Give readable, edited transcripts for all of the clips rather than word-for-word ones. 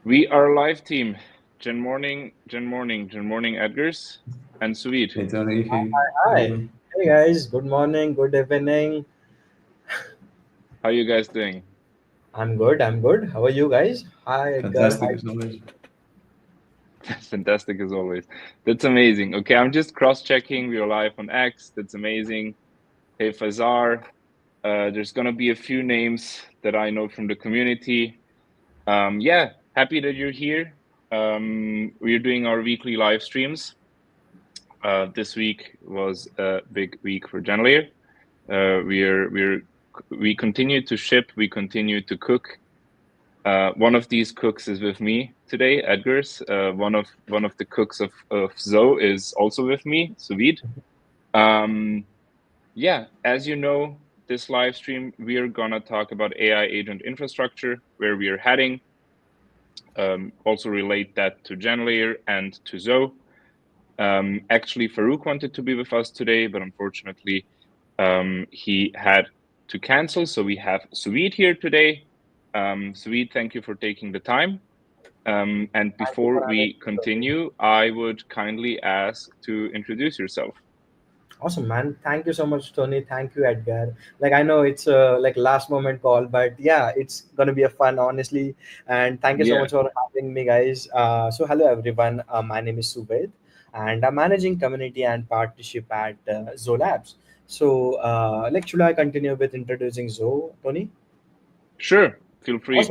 We are live, team. Good morning, Edgars and Sweet. Hey Tony, hey Hi. everyone. Hey guys, good morning, good evening. How you guys doing? I'm good, I'm good. How are you guys? Hi Edgar. Fantastic Hi. as always. Fantastic as always. That's amazing. Okay, I'm just cross-checking. We are live on X. That's amazing. Hey Fazar. There's gonna be a few names that I know from the community. Yeah, happy that you're here. We're doing our weekly live streams. This week was a big week for Genlayer. We continue to ship. We continue to cook. One of these cooks is with me today, Edgar's. One of the cooks of Zoe is also with me, Suvid. Yeah, as you know, this live stream we are gonna talk about AI agent infrastructure, where we are heading. Also relate that to Genlayer and to Zoe. Actually, Farouk wanted to be with us today, but unfortunately, he had to cancel. So we have Suvid here today. Suvid, thank you for taking the time. And Thank you before for having we me, Tony. continue, I would kindly ask to introduce yourself. Awesome, man. Thank you so much, Tony. Thank you, Edgar. Like I know it's like last moment call, but yeah, it's gonna be a fun, honestly. And thank you so Yeah, much for having me, guys. So hello everyone. My name is Subed, and I'm managing community and partnership at Zolabs. So should I continue with introducing Zo, Tony? sure. Feel Awesome. free.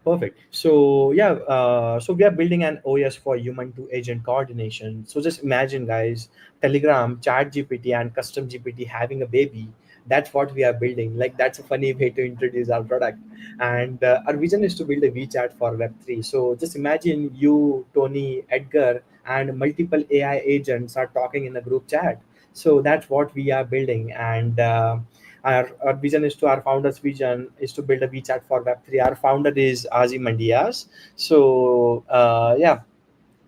Perfect. So yeah, so we are building an OS for human to agent coordination. So just imagine, guys, Telegram, Chat GPT, and Custom GPT having a baby. That's what we are building. Like that's a funny way to introduce our product. And our vision is to build a WeChat for Web3. So just imagine you, Tony, Edgar, and multiple AI agents are talking in a group chat. So that's what we are building. And our vision is to our founder's vision is to build a WeChat for Web3. Our founder is Azim Mandias. So yeah,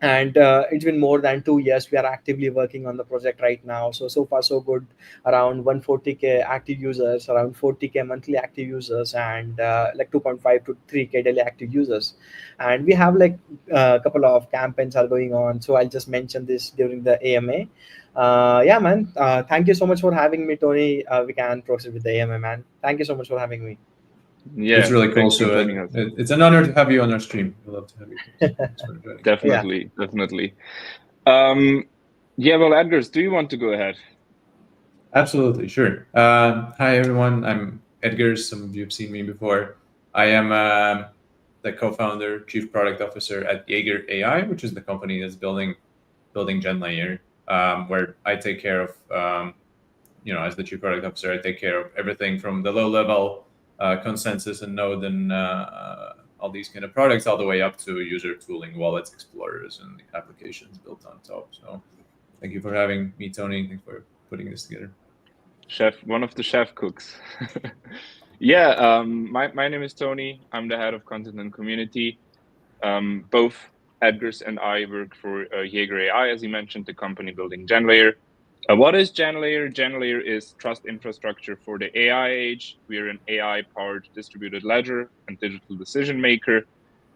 and it's been more than 2 years. We are actively working on the project right now. So far so good. Around 140K active users, around 40K monthly active users, and like 2.5 to 3K daily active users. And we have like a couple of campaigns are going on. So I'll just mention this during the AMA. Yeah, man. Thank you so much for having me, Tony. We can proceed with the AMA, man. Thank you so much for having me. It's Yeah, really cool. thanks for So joining us. it's an honor to have you on our stream. We love to have you. Thanks for joining. Yeah. Definitely. Um, yeah, well, Edgars, do you want to go ahead? Absolutely, sure. Hi everyone. I'm Edgar. Some of you have seen me before. I am the co-founder, chief product officer at Jaeger AI, which is the company that's building GenLayer, where I take care of as the chief product officer, I take care of everything from the low level consensus and node and all these kind of products, all the way up to user tooling, wallets, explorers, and applications built on top. So thank you for having me, Tony. Thanks for putting this together. One of the chef cooks. Yeah, my name is Tony. I'm the head of content and community. Both Edgars and I work for Jaeger AI, as you mentioned, the company building Genlayer. What is Genlayer? Genlayer is trust infrastructure for the AI age. We are an AI-powered distributed ledger and digital decision maker.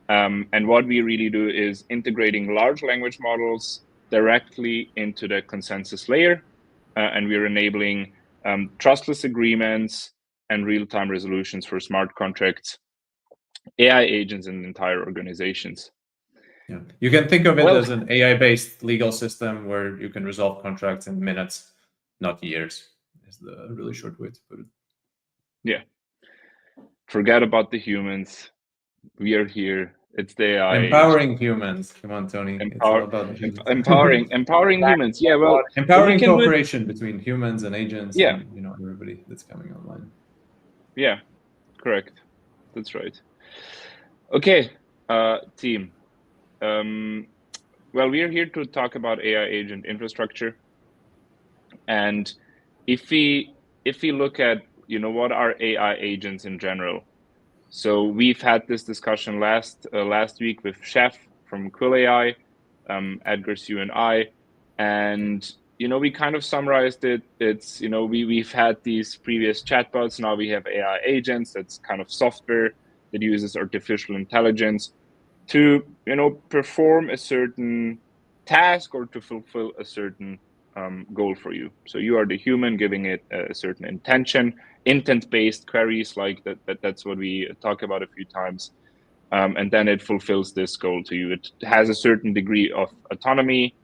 And what we really do is integrating large language models directly into the consensus layer. And we're enabling trustless agreements and real-time resolutions for smart contracts, AI agents, and entire organizations. Yeah, you can think of it Well, as an AI-based legal system where you can resolve contracts in minutes, not years. Is the really short way to put it. yeah, forget about the humans. We are here. It's the AI age. Empowering humans. Come on, Tony. It's all about the humans. Empowering humans. Yeah, well, but we Empowering can do it. cooperation between humans and agents Yeah, and everybody that's coming online. yeah, correct. That's right. Okay, team. Well, we are here to talk about AI agent infrastructure, and if we look at what are AI agents in general. So we've had this discussion last week with Chef from Quill AI, Edgar, Sue, and I, and we kind of summarized it. It's we've had these previous chatbots. Now we have AI agents. That's kind of software that uses artificial intelligence to perform a certain task or to fulfill a certain goal for you. So you are the human giving it a certain intention, intent-based queries like that's what we talk about a few times. And then it fulfills this goal to you. It has a certain degree of autonomy.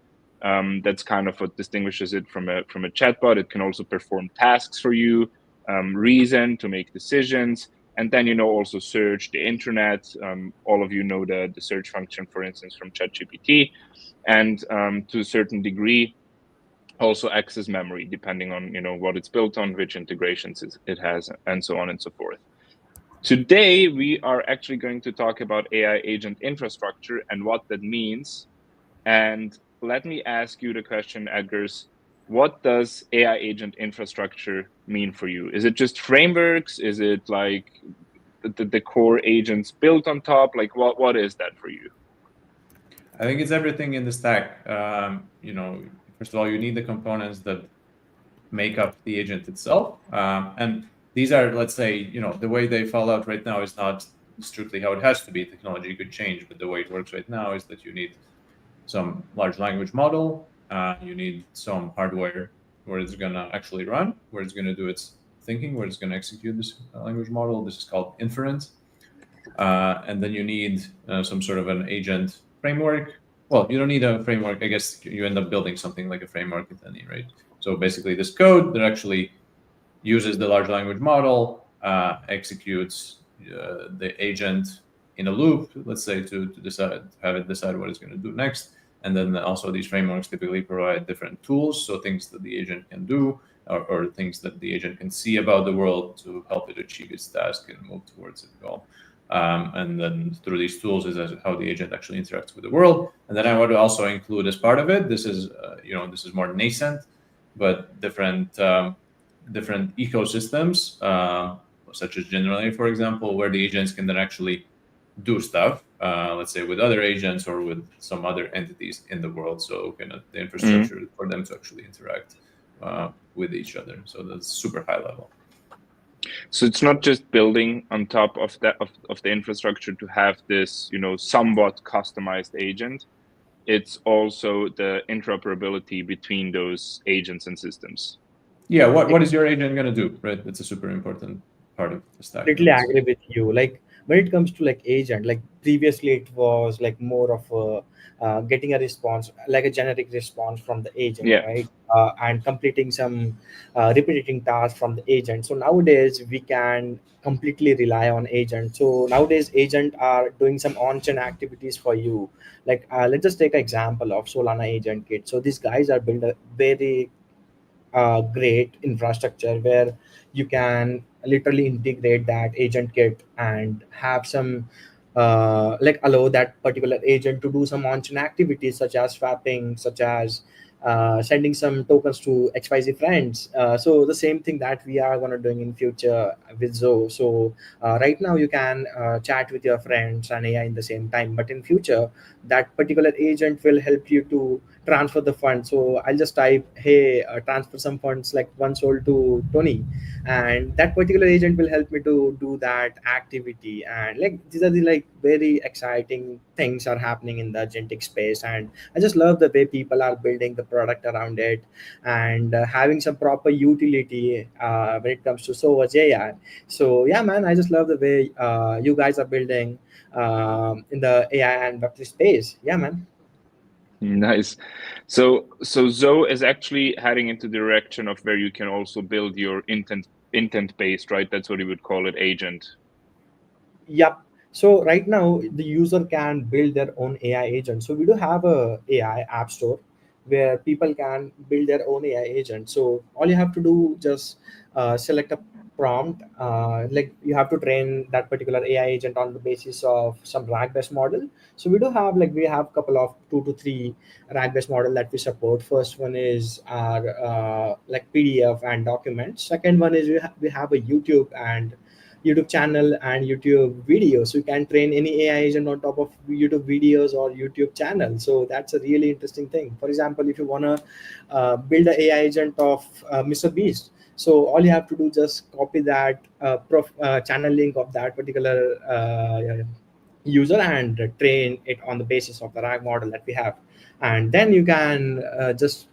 That's kind of what distinguishes it from a chatbot. It can also perform tasks for you, reason to make decisions, and then also search the internet. All of you know the search function, for instance, from ChatGPT, and to a certain degree also access memory, depending on what it's built on, which integrations it has, and so on and so forth. Today, we are actually going to talk about AI agent infrastructure and what that means. And let me ask you the question, Edgars. What does AI agent infrastructure mean for you? Is it just frameworks? Is it like the core agents built on top? Like what is that for you? I think it's everything in the stack. First of all, you need the components that make up the agent itself. And these are, let's say, the way they fall out right now is not strictly how it has to be. Technology could change, but the way it works right now is that you need some large language model. You need some hardware where it's going to actually run, where it's going to do its thinking, where it's going to execute this language model. This is called inference. And then you need some sort of an agent framework. Well, you don't need a framework. I guess you end up building something like a framework at any rate. So basically, this code that actually uses the large language model, executes the agent in a loop, let's say, to have it decide what it's going to do next. And then also these frameworks typically provide different tools, so things that the agent can do, or things that the agent can see about the world to help it achieve its task and move towards its goal. And then through these tools is how the agent actually interacts with the world. And then I want to also include as part of it, this is more nascent, but different ecosystems, such as Generally, for example, where the agents can then actually do stuff, let's say with other agents or with some other entities in the world. So kind of the infrastructure for them to actually interact with each other. So that's super high level. So it's not just building on top of that of the infrastructure to have this, somewhat customized agent. It's also the interoperability between those agents and systems. Yeah, what is your agent going to do, right? That's a super important part of the stack. Completely agree with you. Like when it comes to like agent, like previously it was like more of a getting a response, like a generic response from the agent, Yeah. right? And completing some repeating tasks from the agent. So nowadays we can completely rely on agent. So nowadays agent are doing some on-chain activities for you. Like let's just take an example of Solana agent kit. So these guys are build a very great infrastructure where you can literally integrate that agent kit and have some like allow that particular agent to do some on-chain activities such as swapping, such as sending some tokens to XYZ friends. So the same thing that we are gonna doing in future with Zoe. So right now you can chat with your friends and AI in the same time, but in future that particular agent will help you to transfer the funds. So I'll just type, hey, transfer some funds like one sold to Tony, and that particular agent will help me to do that activity. And like these are the like very exciting things are happening in the agentic space, and I just love the way people are building the product around it and having some proper utility when it comes to so much AI. So yeah, man, I just love the way you guys are building in the AI and Web3 space. Yeah, man. Nice. So Zoe is actually heading into the direction of where you can also build your intent based, right? That's what you would call it, agent. Yep. So right now the user can build their own AI agent. So we do have a AI app store where people can build their own AI agent. So all you have to do just select a prompt. Like you have to train that particular AI agent on the basis of some RAG based model. So we have a couple of 2 to 3 RAG based model that we support. First one is our like PDF and documents. Second one is we have a YouTube channel and YouTube videos. So you can train any AI agent on top of YouTube videos or YouTube channel. So that's a really interesting thing. For example, if you want to build an AI agent of Mr. Beast, so all you have to do just copy that channel link of that particular user and train it on the basis of the RAG model that we have. And then you can just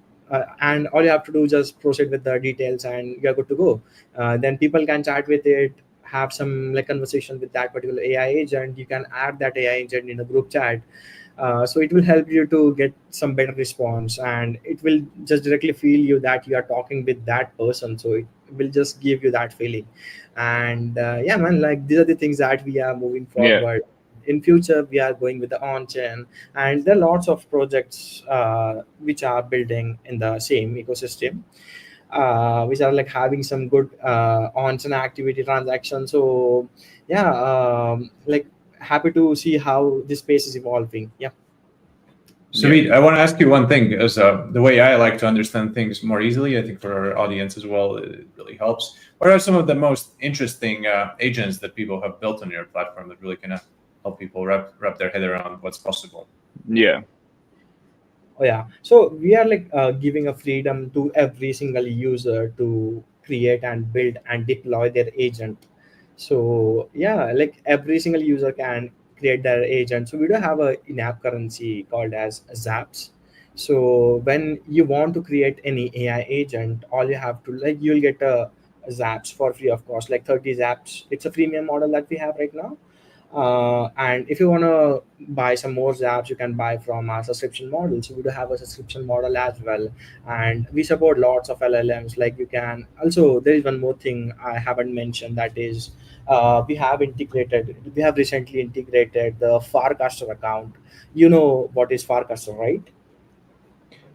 and all you have to do is just proceed with the details and you're good to go. Then people can chat with it, have some like conversation with that particular AI agent. You can add that AI agent in a group chat, so it will help you to get some better response, and it will just directly feel you that you are talking with that person, so it will just give you that feeling. And yeah man, like these are the things that we are moving Yeah. forward. In future we are going with the on chain, and there are lots of projects which are building in the same ecosystem, which are like having some good on-chain activity transactions. So yeah, like happy to see how this space is evolving. Yeah. Sweet. I want to ask you one thing, as the way I like to understand things more easily, I think for our audience as well, it really helps. What are some of the most interesting agents that people have built on your platform that really kind of help people wrap their head around what's possible? Yeah. Oh yeah. So we are like giving a freedom to every single user to create and build and deploy their agent. So yeah, like every single user can create their agent. So we do have a in-app currency called as Zaps. So when you want to create any AI agent, all you have to like you'll get a Zaps for free of course, like 30 Zaps. It's a freemium model that we have right now. And if you want to buy some more apps, you can buy from our subscription model. So we do have a subscription model as well, and we support lots of LLMs. Like you can also, there is one more thing I haven't mentioned, that is we have recently integrated the Farcaster account. You know what is Farcaster, right?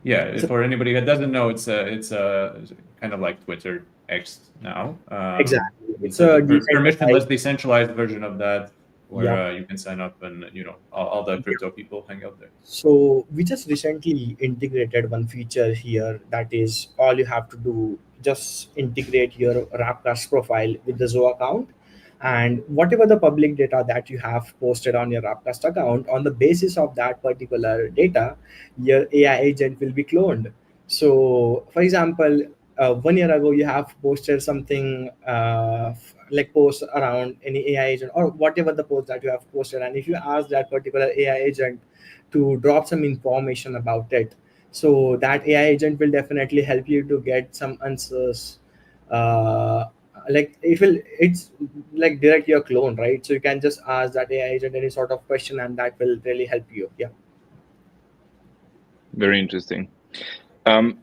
Yeah, So for anybody that doesn't know, it's kind of like Twitter X now. exactly, it's It's a a permissionless, decentralized. decentralized version of that, where Yep. you can sign up and all the crypto people hang out there. So we just recently integrated one feature here, that is all you have to do, just integrate your Rapcast profile with the Zoho account, and whatever the public data that you have posted on your Rapcast account, on the basis of that particular data, your AI agent will be cloned. So for example, 1 year ago you have posted something like post around any AI agent or whatever the post that you have posted, and if you ask that particular AI agent to drop some information about it, so that AI agent will definitely help you to get some answers. uh, like it's like direct your clone, right? So you can just ask that AI agent any sort of question and that will really help you. Yeah. Very interesting.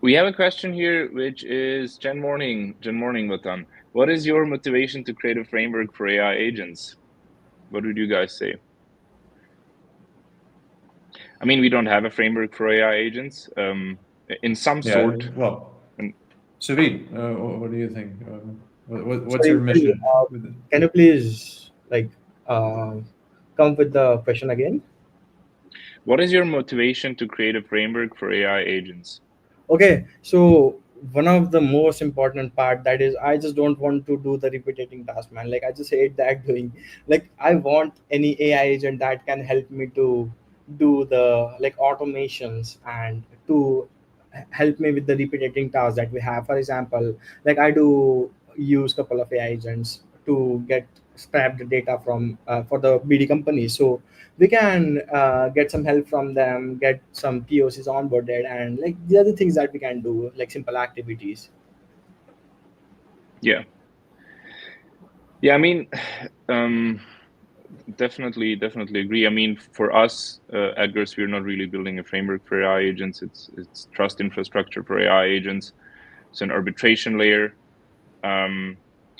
We have a question here, which is Jen Morning, Vatan. What is your motivation to create a framework for AI agents? What would you guys say? I mean, we don't have a framework for AI agents. In some sort. Well, And Savid, what do you think? What's Sorry, your mission with it? can you please like come with the question again? what is your motivation to create a framework for AI agents? Okay, so one of the most important part, that is I just don't want to do the repeating task, man. Like I just hate that doing. Like I want any AI agent that can help me to do the like automations and to help me with the repeating tasks that we have. For example, like I do use couple of AI agents to get scrap the data from for the BD company. So we can get some help from them, get some POCs onboarded, and like the other things that we can do, like simple activities. Yeah. Yeah, I mean, definitely agree. I mean, for us, Edgar's, we're not really building a framework for AI agents. It's trust infrastructure for AI agents. It's an arbitration layer.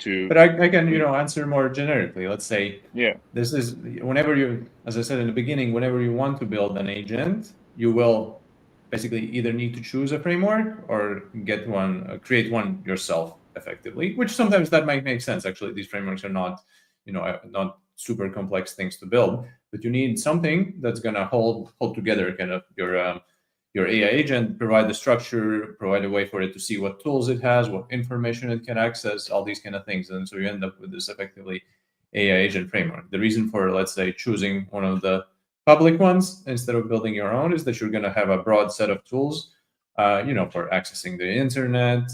But I can answer more generically. Let's say Yeah. this is whenever you, as I said in the beginning, whenever you want to build an agent, you will basically either need to choose a framework or get one, create one yourself effectively. Which sometimes that might make sense. Actually, these frameworks are not, not super complex things to build, but you need something that's gonna hold together kind of your AI agent, provide the structure, provide a way for it to see what tools it has, what information it can access, all these kind of things. And so you end up with this effectively AI agent framework. The reason for, let's say, choosing one of the public ones instead of building your own is that you're going to have a broad set of tools, for accessing the internet,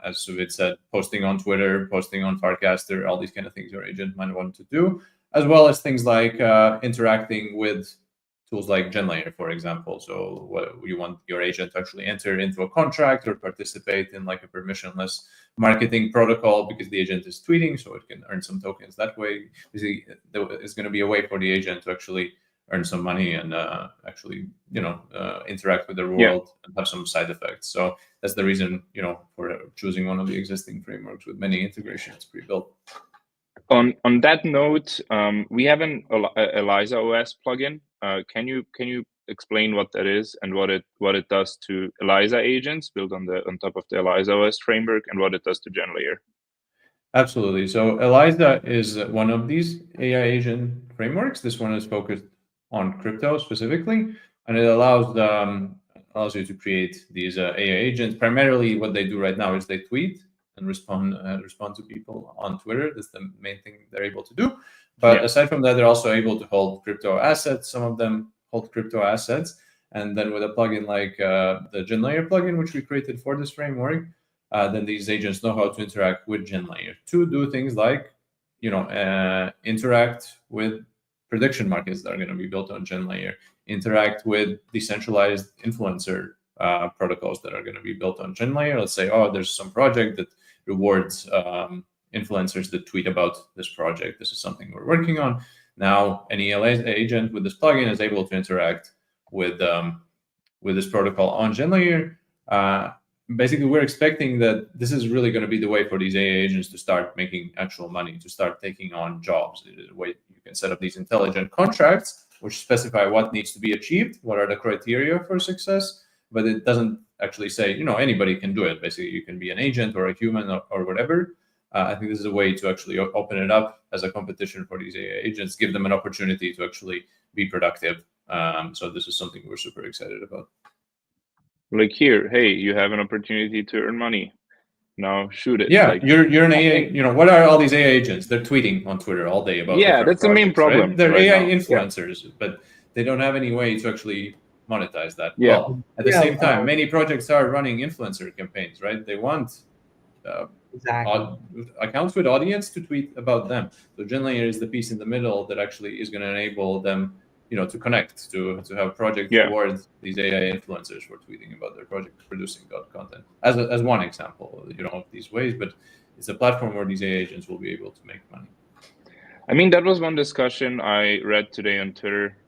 as Suvit said, posting on Twitter, posting on Farcaster, all these kind of things your agent might want to do. as well as things like interacting with tools like GenLayer, for example. So what you want your agent to actually enter into a contract or participate in like a permissionless marketing protocol because the agent is tweeting, so it can earn some tokens that way. It's going to be a way for the agent to actually earn some money and actually, interact with the world and have some side effects. So that's the reason, for choosing one of the existing frameworks with many integrations pre-built. On that note, we have an ELIZA OS plugin. Can you explain what that is and what it does to ELIZA agents built on top of the ELIZA OS framework, and what it does to GenLayer? Absolutely. So ELIZA is one of these AI agent frameworks. This one is focused on crypto specifically, and it allows you to create these AI agents. Primarily, what they do right now is they tweet and respond to people on Twitter. That's the main thing they're able to do. But aside from that, they're also able to hold crypto assets. Some of them hold crypto assets. And then with a plugin like the GenLayer plugin, which we created for this framework, then these agents know how to interact with GenLayer to do things like, interact with prediction markets that are going to be built on GenLayer, interact with decentralized influencer protocols that are going to be built on GenLayer. Let's say, there's some project that rewards influencers that tweet about this project. This is something we're working on. Now, any ELIZA agent with this plugin is able to interact with this protocol on GenLayer. Basically, we're expecting that this is really going to be the way for these AI agents to start making actual money, to start taking on jobs. It is a way you can set up these intelligent contracts, which specify what needs to be achieved, what are the criteria for success, but it doesn't actually say, anybody can do it. Basically, you can be an agent or a human or whatever. I think this is a way to actually open it up as a competition for these AI agents, give them an opportunity to actually be productive. So this is something we're super excited about. Like here, hey, you have an opportunity to earn money. Now shoot it. Yeah, you're an AI. What are all these AI agents? They're tweeting on Twitter all day about that's the main problem. Right? They're right AI now. influencers, but they don't have any way to actually monetize that. Yeah. Well, at the same time, many projects are running influencer campaigns, right? They want accounts with audience to tweet about them. So GenLayer is the piece in the middle that actually is going to enable them, to connect, to have projects reward these AI influencers for tweeting about their project, producing content. As one example, of these ways, but it's a platform where these AI agents will be able to make money. I mean, that was one discussion I read today on Twitter.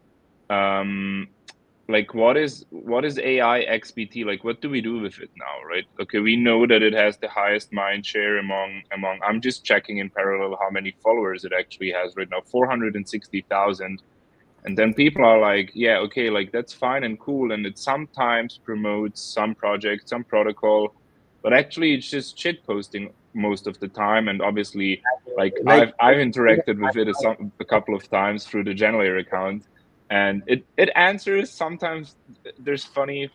Like, what is AI XBT? Like, what do we do with it now, right? Okay, we know that it has the highest mind share among. I'm just checking in parallel how many followers it actually has right now, 460,000. And then people are like, yeah, okay, like that's fine and cool, and it sometimes promotes some project, some protocol, but actually it's just shit posting most of the time. And obviously, like I've interacted with it a couple of times through the GenLayer account, and it answers sometimes. There's funny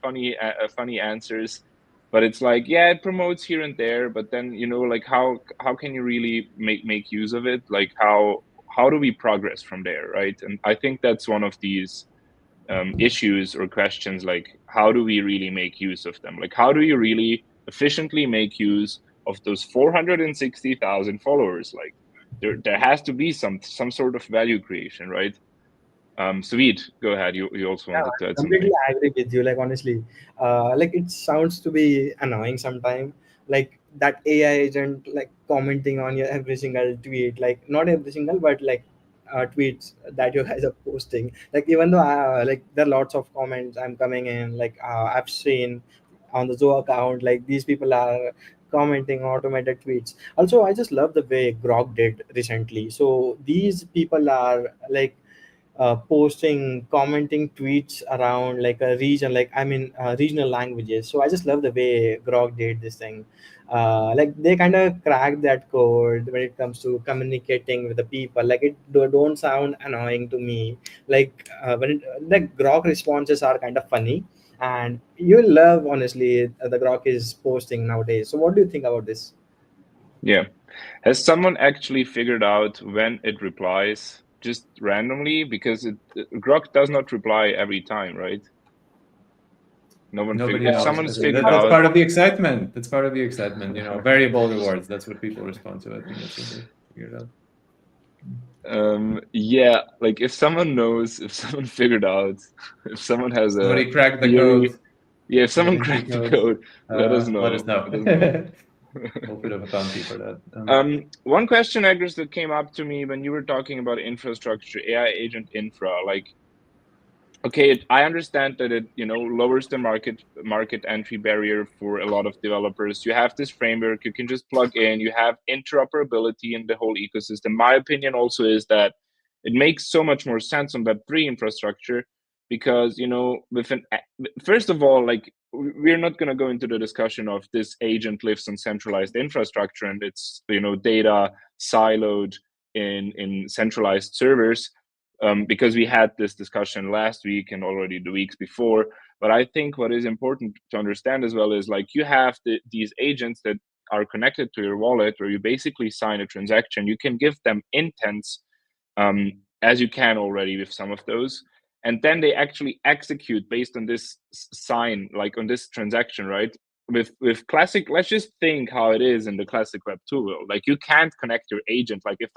answers, but it's like, yeah, it promotes here and there, but then like how can you really make use of it? Like how do we progress from there, right? And I think that's one of these issues or questions, like how do we really make use of them? Like how do you really efficiently make use of those 460,000 followers? Like there has to be some sort of value creation, right? Sweet, go ahead. You also wanted to add completely something. agree with you. Like honestly, like it sounds to be annoying sometimes. Like that AI agent like commenting on your every single tweet, like not every single, but like tweets that you guys are posting. Like even though like there are lots of comments I'm coming in, like I've seen on the Zoho account, like these people are commenting automated tweets. Also, I just love the way Grok did recently. So these people are like posting commenting tweets around like a region, like regional languages. So I just love the way Grok did this thing. Like they kind of cracked that code when it comes to communicating with the people. Like it don't sound annoying to me. Like like Grok responses are kind of funny, and you love honestly the Grok is posting nowadays. So what do you think about this? Yeah, has someone actually figured out when it replies just randomly? Because Grok does not reply every time, right? Nobody if knows. someone's figured That's out, part of the excitement. That's part of the excitement. Variable rewards. That's what people respond to. I think that's what they figured out. Yeah, like if someone knows, if someone figured out, if someone has a Somebody cracked the theory, code. yeah, if Da someone Vinci cracked the Code. code, let us know. Let us know. Let us know. We'll put up a bounty for that. One question, Agnes, that came up to me when you were talking about infrastructure, AI Agent Infra, like, okay, I understand that it, lowers the market entry barrier for a lot of developers. You have this framework, you can just plug in, you have interoperability in the whole ecosystem. My opinion also is that it makes so much more sense on Web3 infrastructure because, first of all, like, we're not going to go into the discussion of this agent lives on centralized infrastructure and it's, data siloed in centralized servers, because we had this discussion last week and already the weeks before. But I think what is important to understand as well is, like, you have these agents that are connected to your wallet, where you basically sign a transaction. You can give them intents, as you can already with some of those, and then they actually execute based on this sign, like on this transaction, right? With classic, let's just think how it is in the classic Web2 world. Like, you can't connect your agent. Like, if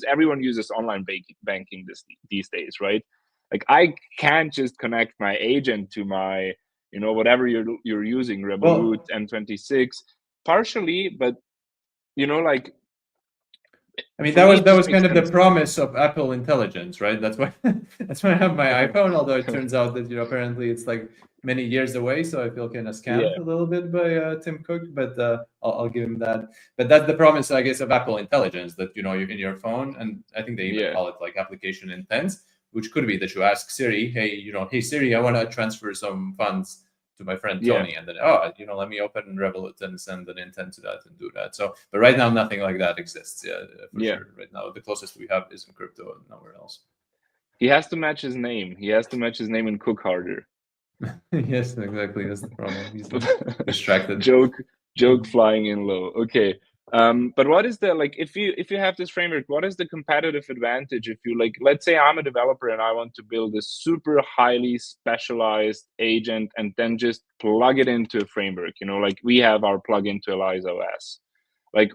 everyone uses online banking these days, right? Like, I can't just connect my agent to my, whatever you're using, Revolut, Well, M26, partially, but like, I mean, for me, it that just was makes kind of the sense. promise of Apple Intelligence, right? That's why I have my iPhone. Although it turns out that apparently it's like many years away, so I feel kind of scammed a little bit by Tim Cook. But I'll give him that. But that's the promise, I guess, of Apple Intelligence, that you're in your phone, and I think they even Yeah. call it like application intents, which could be that you ask Siri, hey Siri, I want to transfer some funds to my friend Yeah. Tony, and then let me open Revolut and send an intent to that and do that. So, but right now nothing like that exists. Yeah, for Yeah. sure. Right now, the closest we have is in crypto and nowhere else. He has to match his name. He has to match his name and cook harder. Yes, exactly. That's the problem. He's distracted. Joke flying in low. Okay. But what is the, like, if you have this framework, what is the competitive advantage if you, like, let's say I'm a developer and I want to build a super highly specialized agent and then just plug it into a framework, like we have our plugin to Eliza OS. Like,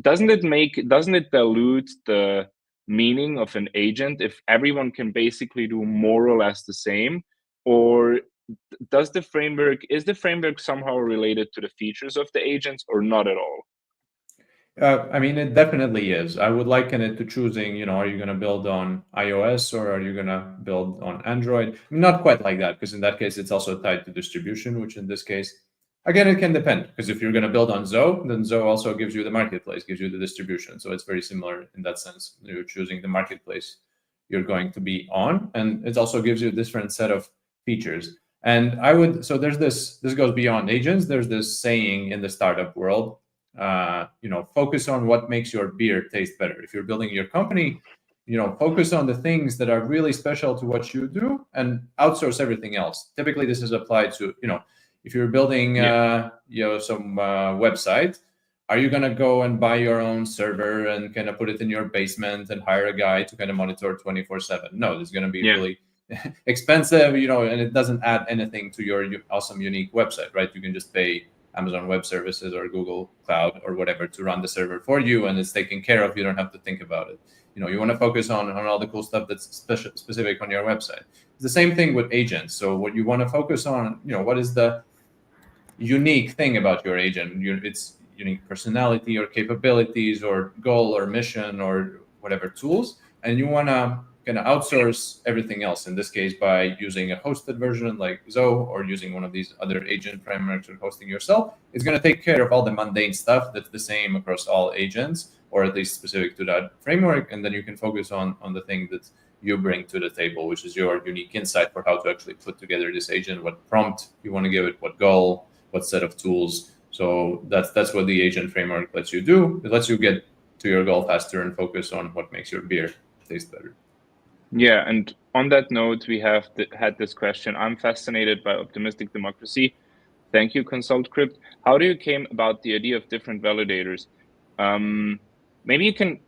doesn't it dilute the meaning of an agent if everyone can basically do more or less the same? Or is the framework somehow related to the features of the agents, or not at all? I mean, it definitely is. I would liken it to choosing, are you going to build on iOS or are you going to build on Android? I mean, not quite like that, because in that case, it's also tied to distribution, which in this case, again, it can depend. Because if you're going to build on Zoho, then Zoho also gives you the marketplace, gives you the distribution. So it's very similar in that sense. You're choosing the marketplace you're going to be on, and it also gives you a different set of features. And so there's this goes beyond agents. There's this saying in the startup world, focus on what makes your beer taste better. If you're building your company, focus on the things that are really special to what you do and outsource everything else. Typically, this is applied to, if you're building, some website, are you going to go and buy your own server and kind of put it in your basement and hire a guy to kind of monitor 24/7? No, this is going to be really expensive, and it doesn't add anything to your awesome, unique website, right? You can just pay Amazon Web Services or Google Cloud or whatever to run the server for you, and it's taken care of. You don't have to think about it. You want to focus on all the cool stuff that's specific on your website. It's the same thing with agents. So what you want to focus on, what is the unique thing about your agent? Its unique personality or capabilities or goal or mission or whatever tools, and you want to kind of outsource everything else, in this case by using a hosted version like Zoho or using one of these other agent frameworks or hosting yourself. It's going to take care of all the mundane stuff that's the same across all agents, or at least specific to that framework, and then you can focus on the thing that you bring to the table, which is your unique insight for how to actually put together this agent, what prompt you want to give it, what goal, what set of tools. So that's what the agent framework lets you do. It lets you get to your goal faster and focus on what makes your beer taste better. Yeah, and on that note, we have had this question. I'm fascinated by optimistic democracy. Thank you, Consult Crypt. How do you came about the idea of different validators? Maybe you can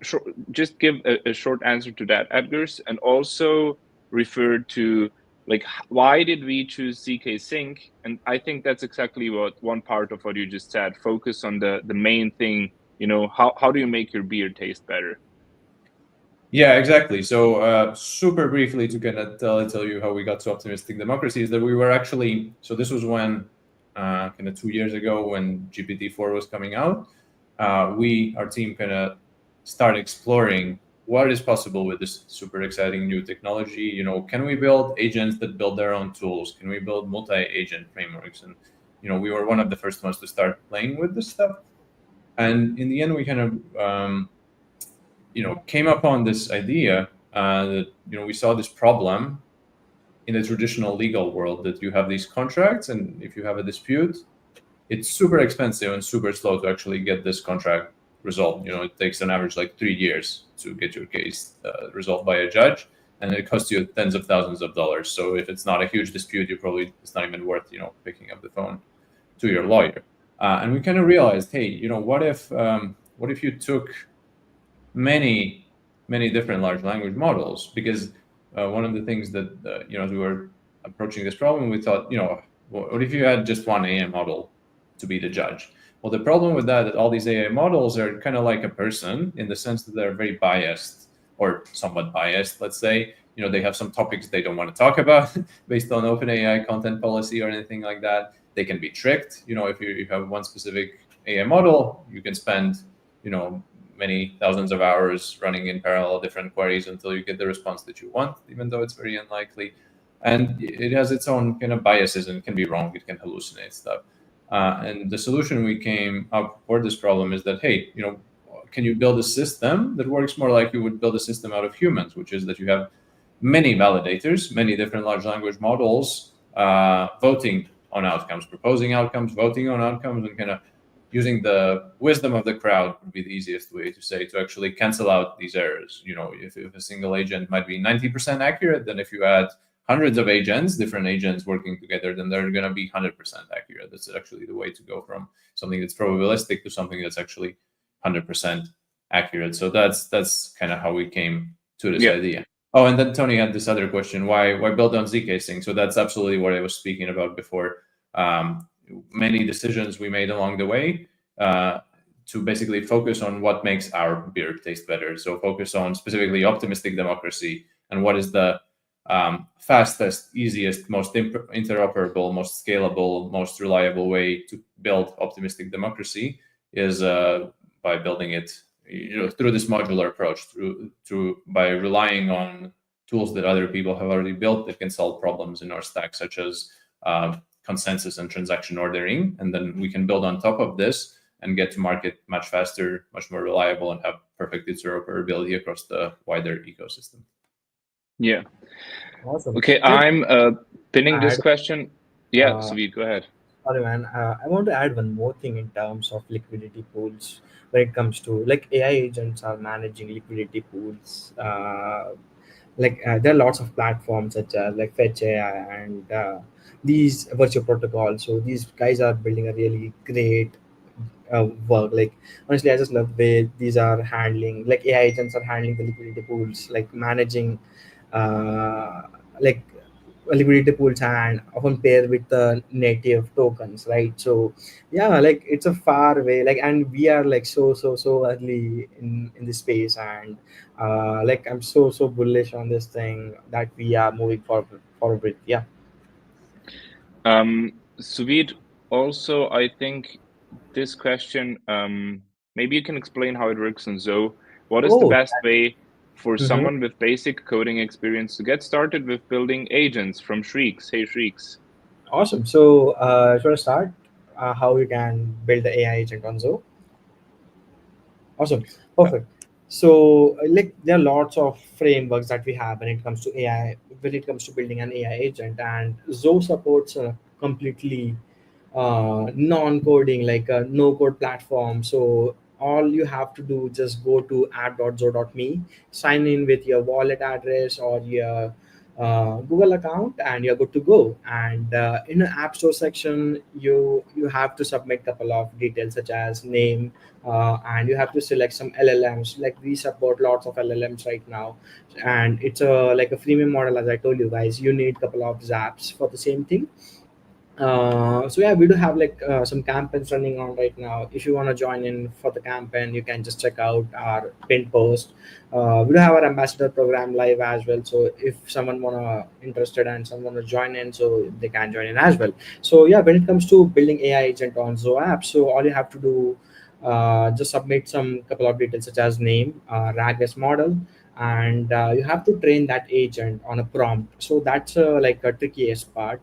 just give a short answer to that, Edgars, and also refer to, like, why did we choose ZK Sync? And I think that's exactly what one part of what you just said. Focus on the main thing. How do you make your beer taste better? Yeah, exactly. So super briefly to kind of tell you how we got to optimistic democracy is that we were actually, so this was when kind of 2 years ago when GPT-4 was coming out. Our team kind of started exploring what is possible with this super exciting new technology. Can we build agents that build their own tools? Can we build multi-agent frameworks? And we were one of the first ones to start playing with this stuff. And in the end, we kind of came upon this idea that we saw this problem in the traditional legal world, that you have these contracts, and if you have a dispute, it's super expensive and super slow to actually get this contract resolved. It takes an average like 3 years to get your case resolved by a judge, and it costs you tens of thousands of dollars. So if it's not a huge dispute, it's not even worth picking up the phone to your lawyer. And we kind of realized, hey, what if you took many different large language models? Because one of the things that as we were approaching this problem, we thought, what if you had just one AI model to be the judge? Well, the problem with that all these AI models are kind of like a person, in the sense that they're very biased, or somewhat biased, let's say. They have some topics they don't want to talk about based on OpenAI content policy or anything like that. They can be tricked. If you have one specific AI model, you can spend many thousands of hours running in parallel different queries until you get the response that you want, even though it's very unlikely. And it has its own kind of biases and can be wrong. It can hallucinate stuff. And the solution we came up for this problem is that, hey, can you build a system that works more like you would build a system out of humans, which is that you have many validators, many different large language models voting on outcomes, proposing outcomes, voting on outcomes, and kind of using the wisdom of the crowd would be the easiest way to say, to actually cancel out these errors. If a single agent might be 90% accurate, then if you add hundreds of agents, different agents working together, then they're going to be 100% accurate. That's actually the way to go from something that's probabilistic to something that's actually 100% accurate. So that's kind of how we came to this idea. Oh, and then Tony had this other question: why build on zcasing? So that's absolutely what I was speaking about before. Many decisions we made along the way to basically focus on what makes our beer taste better. So focus on specifically optimistic democracy, and what is the fastest, easiest, most interoperable, most scalable, most reliable way to build optimistic democracy is by building it through this modular approach, by relying on tools that other people have already built that can solve problems in our stack, such as consensus and transaction ordering. And then we can build on top of this and get to market much faster, much more reliable, and have perfect interoperability across the wider ecosystem. Yeah. Awesome. Okay, I'm pinning this question. Yeah, Suvir, go ahead. Sorry, man. I want to add one more thing in terms of liquidity pools. When it comes to like AI agents are managing liquidity pools, there are lots of platforms such as like Fetch AI and these virtual protocols. So these guys are building a really great work. Like honestly, I just love the way these are handling, like AI agents are handling the liquidity pools, like managing like liquidity pools, and often pair with the native tokens, right? So yeah, like it's a far way, like, and we are like so early in this space, and like I'm so bullish on this thing that we are moving forward with. Yeah. Suvir, also, I think this question, maybe you can explain how it works in Zoe. What is the best way for someone with basic coding experience to get started with building agents from Shrieks? Hey, Shrieks. Awesome. So should I start how you can build the AI agent on Zoe? Awesome. Perfect. So like there are lots of frameworks that we have when it comes to AI, when it comes to building an AI agent, and Zoe supports a completely non-coding, like a no-code platform. So all you have to do, just go to app.zo.me, sign in with your wallet address or your Google account, and you're good to go. And in the App Store section, you have to submit a couple of details such as name, and you have to select some LLMs. Like we support lots of LLMs right now, and it's a like a freemium model. As I told you guys, you need a couple of zaps for the same thing. So yeah, we do have like some campaigns running on right now. If you want to join in for the campaign, you can just check out our pin post. We do have our ambassador program live as well. So if someone wanna interested and someone wanna join in, so they can join in as well. So yeah, when it comes to building AI agent on Zoho app, so all you have to do, just submit some couple of details such as name, RAG model, and you have to train that agent on a prompt. So that's like a trickiest part,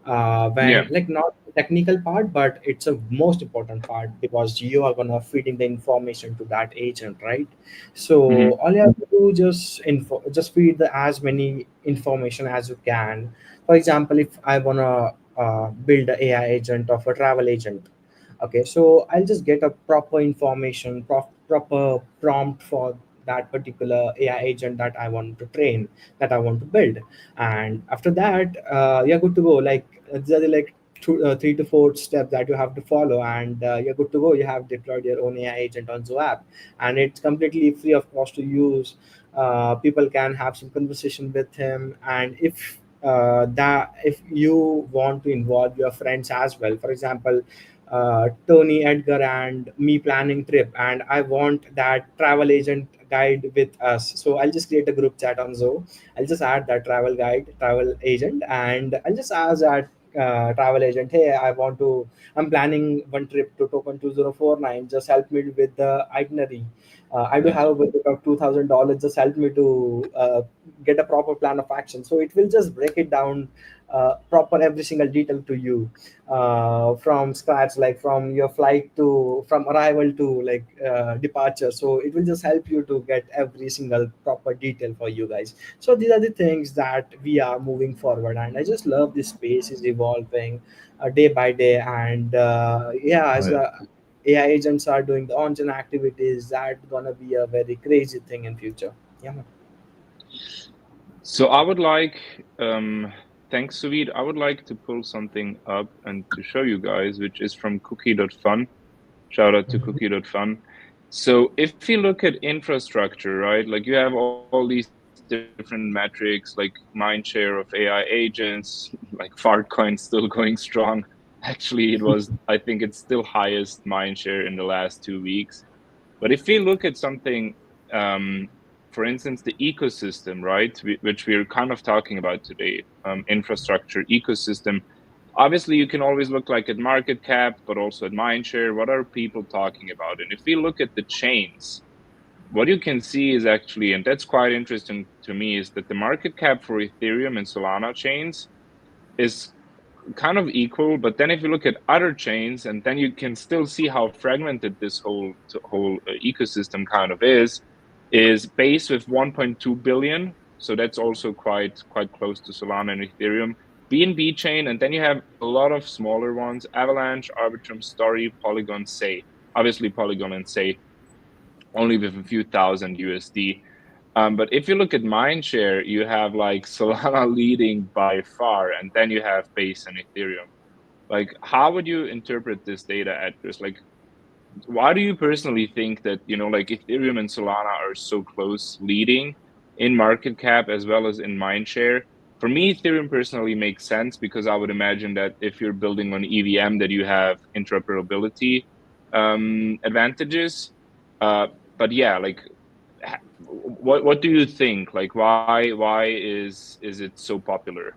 when Yeah. like not the technical part, but it's a most important part because you are gonna feeding the information to that agent, right? So Hmm. all you have to do, just feed the as many information as you can. For example, if I wanna build an AI agent of a travel agent, okay, so I'll just get a proper information, proper prompt for that particular AI agent that I want to train, that I want to build. And after that, you're good to go. Like these are the like 3 to 4 steps that you have to follow, and you're good to go. You have deployed your own AI agent on Zoho app, and it's completely free of cost to use. People can have some conversation with him, and if you want to involve your friends as well, for example, Tony, Edgar, and me planning trip, and I want that travel agent guide with us. So I'll just create a group chat on Zoho. I'll just add that travel agent, and I'll just ask that travel agent, hey, I'm planning one trip to Token 2049. Just help me with the itinerary. I do Nice. have a budget of $2,000. Just help me to get a proper plan of action. So it will just break it down, proper every single detail to you, from scratch, like from your flight to from arrival to like departure. So it will just help you to get every single proper detail for you guys. So these are the things that we are moving forward, and I just love this space is evolving day by day. And yeah, Oh, as yeah. the AI agents are doing the on-chain activities, that gonna be a very crazy thing in future. Yeah, man. So I would like, thanks, Suvid. I would like to pull something up and to show you guys, which is from cookie.fun. Shout out to Mhm. cookie.fun. So if you look at infrastructure, right, like you have all these different metrics, like mind share of AI agents, like Fartcoin still going strong. Actually, it was, I think it's still highest mind share in the last 2 weeks. But if we look at something, for instance, the ecosystem, right, which we're kind of talking about today, infrastructure ecosystem. Obviously, you can always look like at market cap, but also at mindshare. What are people talking about? And if we look at the chains, what you can see is actually, and that's quite interesting to me, is that the market cap for Ethereum and Solana chains is kind of equal. But then if you look at other chains, and then you can still see how fragmented this whole ecosystem kind of is Base with 1.2 billion. So that's also quite close to Solana and Ethereum. BNB chain, and then you have a lot of smaller ones: Avalanche, Arbitrum, Story, Polygon, Say. Obviously, Polygon and Say only with a few thousand USD. But if you look at mindshare, you have like Solana leading by far, and then you have Base and Ethereum. Like, how would you interpret this data, Edgar? Like, why do you personally think that, like Ethereum and Solana are so close leading in market cap as well as in mindshare? For me, Ethereum personally makes sense because I would imagine that if you're building on EVM, that you have interoperability advantages. Uh, but yeah, like, what do you think? Like, why is it so popular?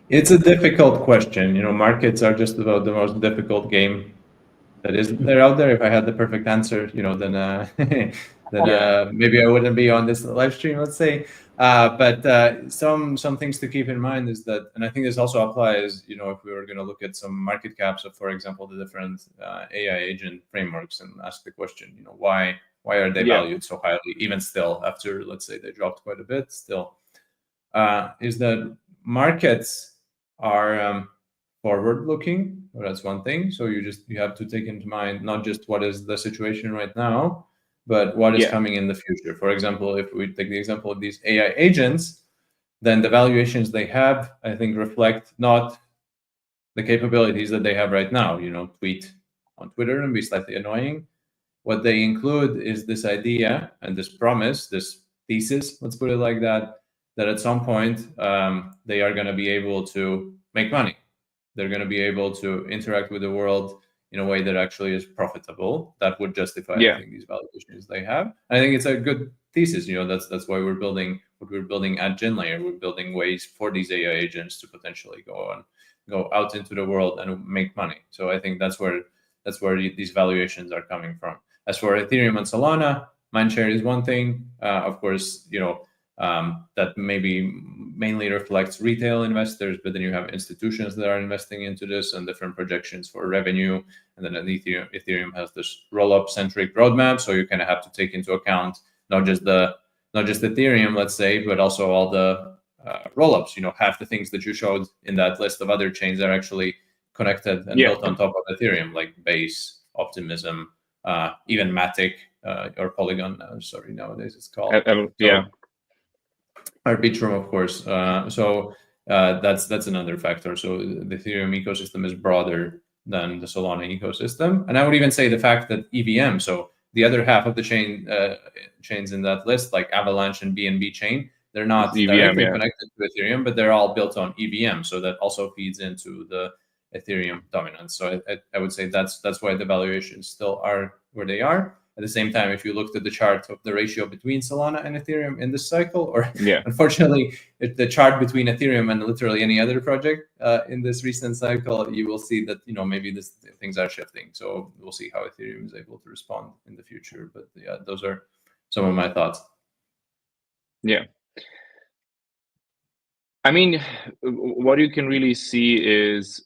It's a difficult question. Markets are just about the most difficult game that is there out there. If I had the perfect answer, then then Yeah, maybe I wouldn't be on this live stream, let's say. But some things to keep in mind is that, and I think this also applies, if we were going to look at some market caps of, for example, the different AI agent frameworks and ask the question, why are they yeah, valued so highly, even still after, let's say, they dropped quite a bit still, is that markets are forward looking. Well, that's one thing. So you have to take into mind not just what is the situation right now, but what is yeah, coming in the future. For example, if we take the example of these AI agents, then the valuations they have, I think, reflect not the capabilities that they have right now. Tweet on Twitter and be slightly annoying. What they include is this idea and this promise, this thesis, let's put it like that, that at some point they are going to be able to make money. they're going to be able to interact with the world in a way that actually is profitable, that would justify, I think, these valuations they have. And I think it's a good thesis. That's why we're building what we're building at GenLayer. We're building ways for these AI agents to potentially go out into the world and make money. So I think that's where these valuations are coming from. As for Ethereum and Solana, mindshare is one thing. Of course, that maybe mainly reflects retail investors, but then you have institutions that are investing into this and different projections for revenue. And then Ethereum has this roll-up centric roadmap, so you kind of have to take into account not just Ethereum, let's say, but also all the roll-ups. Half the things that you showed in that list of other chains are actually connected and built on top of Ethereum, like Base, Optimism, even Matic or Polygon. Sorry, nowadays it's called. Arbitrum, of course. So that's another factor. So the Ethereum ecosystem is broader than the Solana ecosystem, and I would even say the fact that EVM, so the other half of the chains in that list, like Avalanche and BNB chain, they're not directly connected to Ethereum, but they're all built on EVM. So that also feeds into the Ethereum dominance. So I would say that's why the valuations still are where they are. At the same time, if you looked at the chart of the ratio between Solana and Ethereum in this cycle, unfortunately, the chart between Ethereum and literally any other project in this recent cycle, you will see that maybe things are shifting. So we'll see how Ethereum is able to respond in the future. But yeah, those are some of my thoughts. Yeah. I mean, what you can really see is,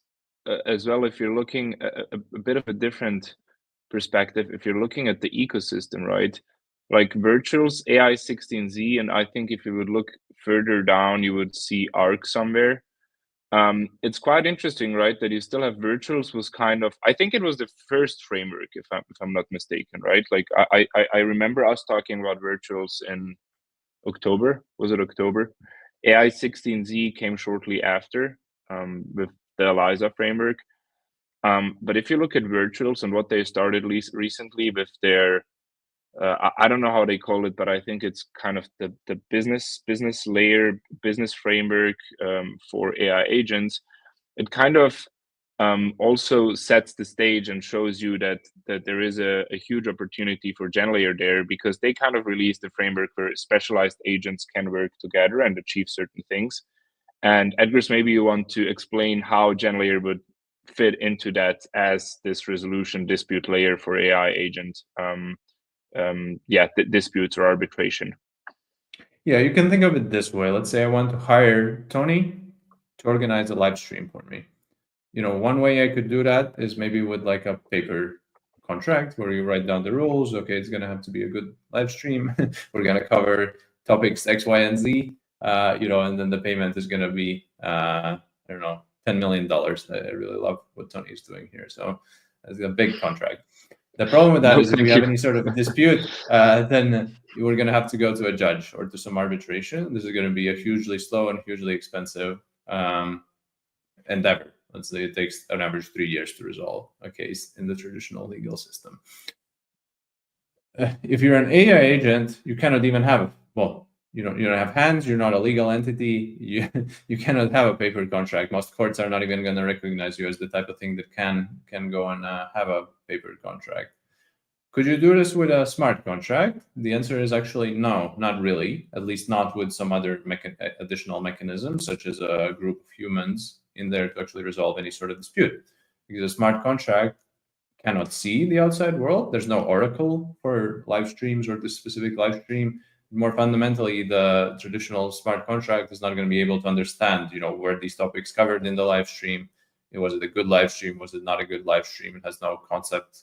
as well, if you're looking at a bit of a different perspective, if you're looking at the ecosystem, right? Like Virtuals, AI16Z, and I think if you would look further down, you would see ARC somewhere. It's quite interesting, right? That you still have Virtuals was kind of, I think it was the first framework, if I'm not mistaken, right? Like I remember us talking about Virtuals in October. Was it October? AI16Z came shortly after with the ELIZA framework. But if you look at Virtuals and what they started recently with their, I don't know how they call it, but I think it's kind of the business layer, business framework for AI agents. It kind of also sets the stage and shows you that there is a huge opportunity for GenLayer there, because they kind of released the framework where specialized agents can work together and achieve certain things. And Edgars, maybe you want to explain how GenLayer would fit into that as this resolution dispute layer for AI agent disputes or arbitration. Yeah, you can think of it this way. Let's say I want to hire Tony to organize a live stream for me. One way I could do that is maybe with like a paper contract where you write down the rules. Okay, it's going to have to be a good live stream. We're going to cover topics X, Y, and Z, and then the payment is going to be, I don't know, $10 million. I really love what Tony is doing here. So it's a big contract. The problem with that is if you have any sort of dispute, then we're going to have to go to a judge or to some arbitration. This is going to be a hugely slow and hugely expensive endeavor. Let's say it takes an average 3 years to resolve a case in the traditional legal system. If you're an AI agent, you cannot even have, you don't have hands, you're not a legal entity, you cannot have a paper contract. Most courts are not even going to recognize you as the type of thing that can go and have a paper contract. Could you do this with a smart contract? The answer is actually no, not really, at least not with some other additional mechanisms, such as a group of humans in there to actually resolve any sort of dispute. Because a smart contract cannot see the outside world. There's no oracle for live streams or this specific live stream. More fundamentally, the traditional smart contract is not going to be able to understand, were these topics covered in the live stream? Was it a good live stream? Was it not a good live stream? It has no concept.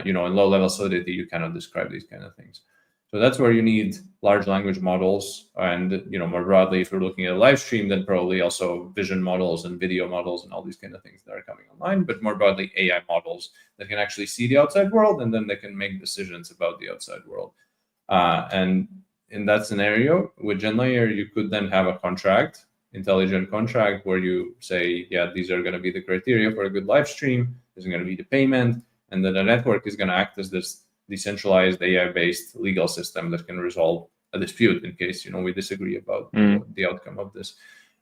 In low-level solidity, you cannot describe these kind of things. So that's where you need large language models. And, more broadly, if you're looking at a live stream, then probably also vision models and video models and all these kind of things that are coming online. But more broadly, AI models that can actually see the outside world, and then they can make decisions about the outside world. And in that scenario, with GenLayer, you could then have a contract, intelligent contract, where you say, yeah, these are going to be the criteria for a good live stream. This is going to be the payment. And then the network is going to act as this decentralized AI-based legal system that can resolve a dispute in case we disagree about the outcome of this.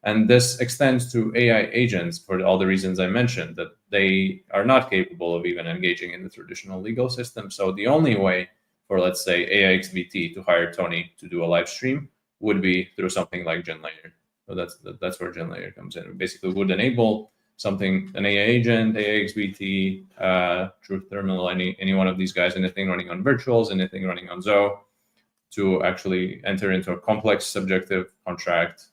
And this extends to AI agents for all the reasons I mentioned, that they are not capable of even engaging in the traditional legal system. So the only way for, let's say, AIXBT to hire Tony to do a live stream would be through something like GenLayer. So that's where GenLayer comes in. It basically would enable something, an AI agent, AIXBT, Truth Terminal, any one of these guys, anything running on virtuals, anything running on Zoho, to actually enter into a complex subjective contract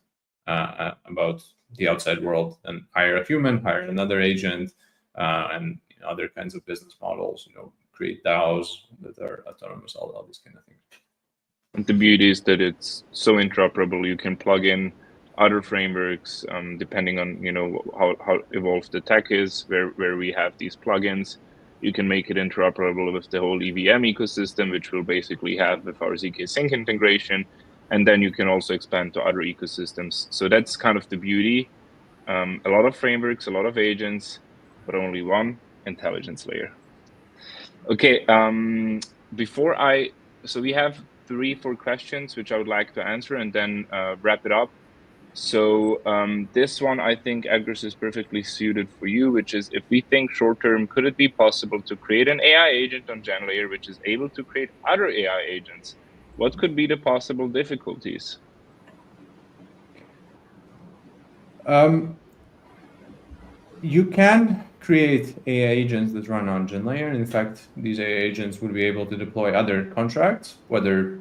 about the outside world and hire a human, hire another agent, and other kinds of business models, create DAOs that are autonomous, all these kind of things. And the beauty is that it's so interoperable. You can plug in other frameworks depending on how evolved the tech is, where we have these plugins. You can make it interoperable with the whole EVM ecosystem, which we'll basically have with our ZK Sync integration. And then you can also expand to other ecosystems. So that's kind of the beauty. A lot of frameworks, a lot of agents, but only one intelligence layer. Okay, so we have 3-4 questions which I would like to answer and then wrap it up. So this one, I think, Agnes, is perfectly suited for you, which is, if we think short term, could it be possible to create an AI agent on GenLayer which is able to create other AI agents? What could be the possible difficulties? You can create AI agents that run on GenLayer. In fact, these AI agents would be able to deploy other contracts, whether,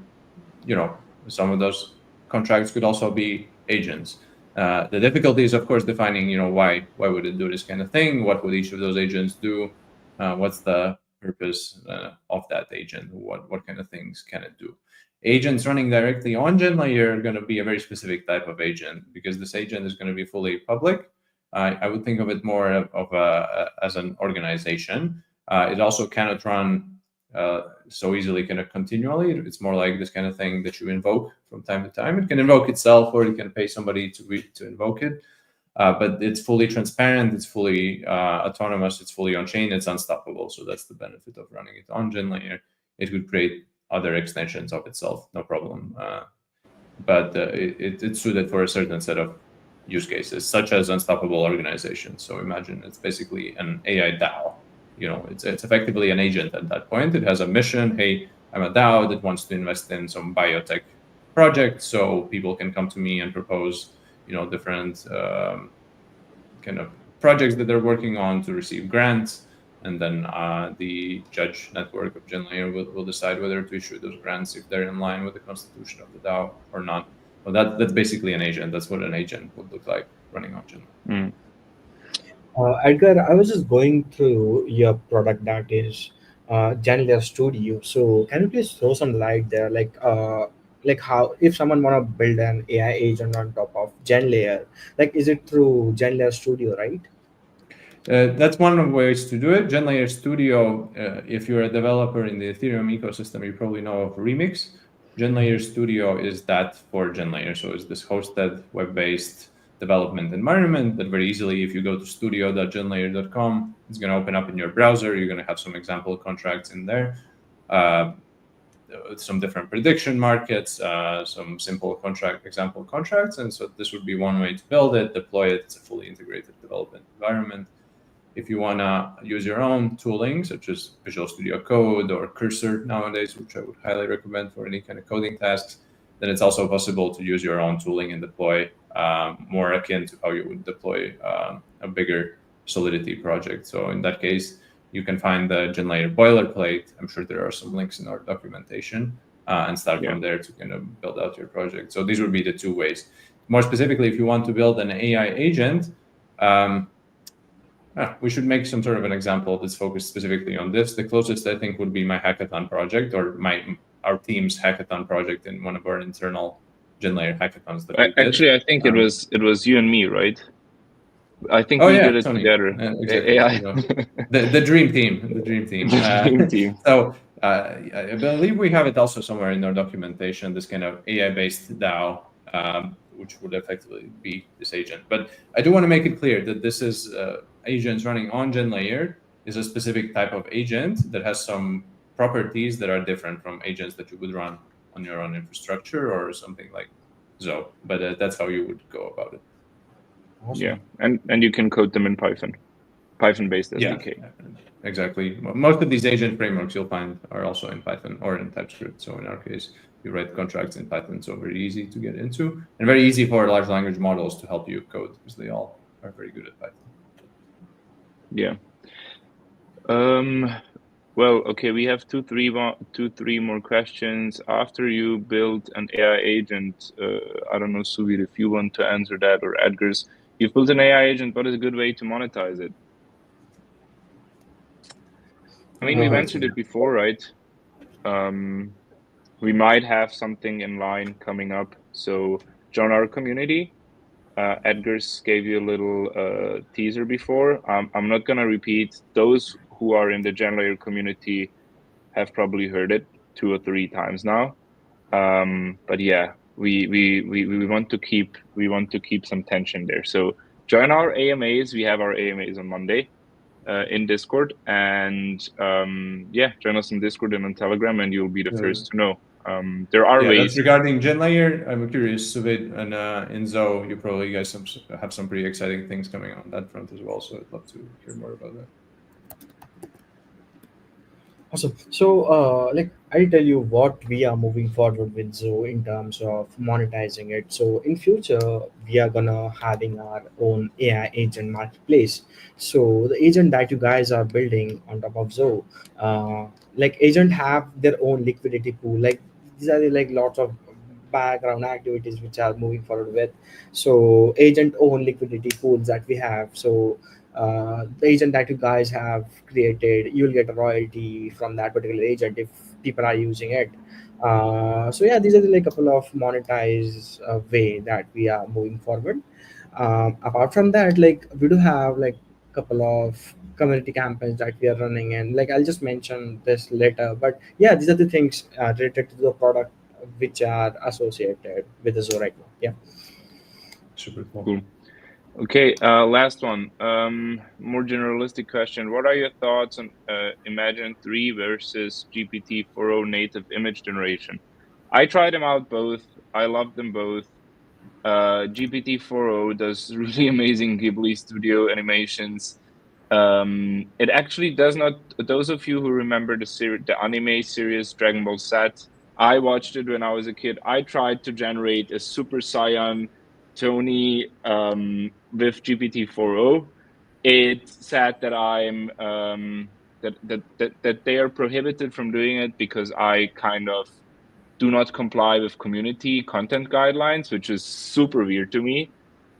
some of those contracts could also be agents. The difficulty is, of course, defining, why would it do this kind of thing? What would each of those agents do? What's the purpose of that agent? What kind of things can it do? Agents running directly on GenLayer are going to be a very specific type of agent, because this agent is going to be fully public. I would think of it more as an organization. It also cannot run so easily, kind of continually. It's more like this kind of thing that you invoke from time to time. It can invoke itself, or you can pay somebody to invoke it. But it's fully transparent. It's fully autonomous. It's fully on chain. It's unstoppable. So that's the benefit of running it on GenLayer. It could create other extensions of itself, no problem. But it's suited for a certain set of use cases, such as unstoppable organizations. So imagine it's basically an AI DAO. It's effectively an agent at that point. It has a mission. Hey, I'm a DAO that wants to invest in some biotech project, so people can come to me and propose, different kind of projects that they're working on to receive grants. And then the judge network of GenLayer will decide whether to issue those grants if they're in line with the constitution of the DAO or not. Well, that's basically an agent. That's what an agent would look like running on GenLayer. Edgar, I was just going through your product, that is GenLayer Studio. So can you please throw some light there, like how, if someone want to build an AI agent on top of GenLayer, like is it through GenLayer Studio, right? That's one of the ways to do it. GenLayer Studio, if you're a developer in the Ethereum ecosystem, you probably know of Remix. GenLayer Studio is that for GenLayer. So it's this hosted web-based development environment that very easily, if you go to studio.genlayer.com, it's going to open up in your browser. You're going to have some example contracts in there, some different prediction markets, some simple example contracts. And so this would be one way to build it, deploy it. It's a fully integrated development environment. If you want to use your own tooling, such as Visual Studio Code or Cursor nowadays, which I would highly recommend for any kind of coding tasks, then it's also possible to use your own tooling and deploy more akin to how you would deploy a bigger Solidity project. So in that case, you can find the GenLayer boilerplate. I'm sure there are some links in our documentation, and start from there to kind of build out your project. So these would be the two ways. More specifically, if you want to build an AI agent, we should make some sort of an example that's focused specifically on this. The closest, I think, would be my hackathon project, or our team's hackathon project in one of our internal GenLayer hackathons that we did. Actually, I think it was you and me, right? I think we did it Tony. together. Exactly. AI. The dream team. The dream team. Dream team. So I believe we have it also somewhere in our documentation, this kind of AI-based DAO, which would effectively be this agent. But I do want to make it clear that this is agents running on GenLayer is a specific type of agent that has some properties that are different from agents that you would run on your own infrastructure or something like Zoho. But that's how you would go about it. Awesome. Yeah, and you can code them in Python-based Yeah, SDK. exactly. Most of these agent frameworks you'll find are also in Python or in TypeScript. So in our case, you write contracts in Python, so very easy to get into, and very easy for large language models to help you code because they all are very good at Python. Yeah. Well, okay, we have two, three more questions. After you build an AI agent, I don't know, Suvir, if you want to answer that, or Edgar's, you've built an AI agent. What is a good way to monetize it? I mean, we mentioned it before, right? We might have something in line coming up. So join our community. Edgar's gave you a little teaser before. I'm not gonna repeat. Those who are in the GenLayer community have probably heard it 2 or 3 times now. But yeah, we want to keep some tension there. So join our AMAs. We have our AMAs on Monday in Discord, and yeah, join us in Discord and on Telegram, and you'll be the first to know. There are Yeah, ways. that's regarding GenLayer. I'm curious, Suvit and Enzo, you probably guys have some pretty exciting things coming on that front as well. So I'd love to hear more about that. Awesome. So, like, I'll tell you what we are moving forward with Zoho in terms of monetizing it. So, in future, we are gonna having our own AI agent marketplace. So, the agent that you guys are building on top of Zoho, like, agent have their own liquidity pool. Like, these are the, like lots of background activities which are moving forward with. So, agent own liquidity pools that we have. So, the agent that you guys have created, you'll get a royalty from that particular agent if people are using it. So yeah, these are the like couple of monetized way that we are moving forward. Apart from that, like we do have like couple of community campaigns that we are running, and like I'll just mention this later. But yeah, these are the things related to the product which are associated with the Zoho right now. Yeah. Super cool. Cool. Okay, last one. More generalistic question. What are your thoughts on Imagen 3 versus GPT-4o native image generation? I tried them out both. I love them both. GPT-4o does really amazing Ghibli studio animations. It actually does not. Those of you who remember the anime series Dragon Ball Z, I watched it when I was a kid. I tried to generate a Super Saiyan Tony with GPT-4o. It's sad that I'm that they are prohibited from doing it because I kind of do not comply with community content guidelines, which is super weird to me.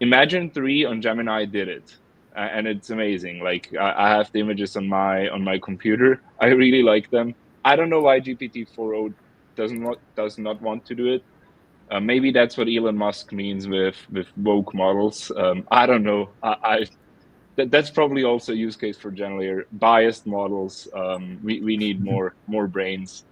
Imagen 3 on Gemini did it, and it's amazing. Like I have the images on my computer. I really like them. I don't know why GPT-4o does not want to do it. Maybe that's what Elon Musk means with woke models. I don't know. That's probably also a use case for GenLayer. Biased models. We need more brains.